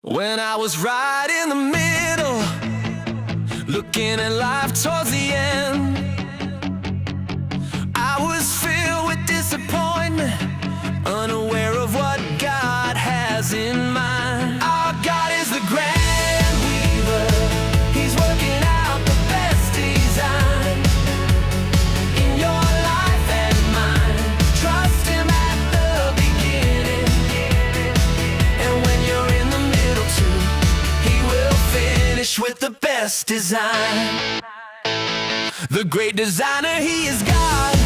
When I was right in the middle, looking at life towards the end, I was filled with disappointment, unaware of what God has in mind. Our God is the grand weaver. He's working out the best design in your life and mine. Trust Him at the beginning, and when you're in the middle too, He will finish with the best design. The great designer, He is God.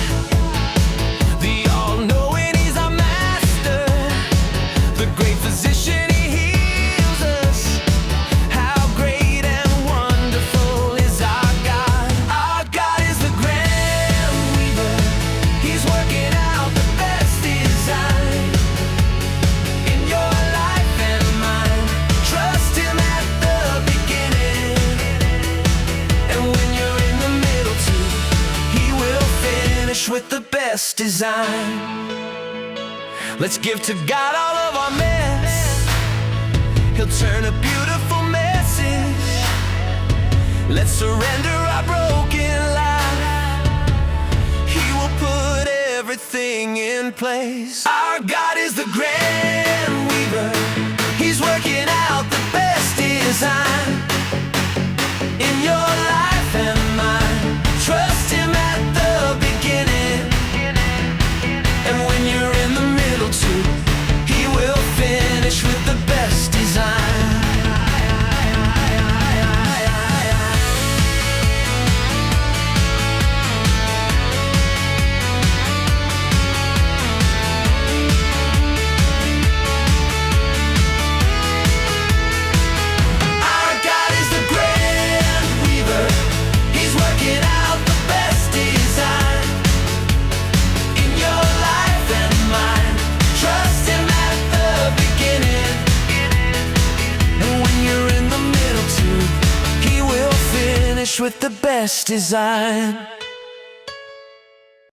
The all-knowing, He's our master. The great physician, He heals us. How great and wonderful is our God. Our God is the grand weaver. He's working out the best design in your life and mine. Trust Him at the beginning, and when you're in the middle too, He will finish with the best design. Let's give to God all of our mess. He'll turn a beautiful message. Let's surrender our broken life. He will put everything in place. Our God is the grand weaver. He's working out the best design in your life and mine. Trust Him at the beginning, and when you're in the middle too, He will finish with the best design. Our God is the grand weaver. He's working out the best design in your life and mine. Trust Him at the beginning, and when you're in the middle too, He will finish with the best design.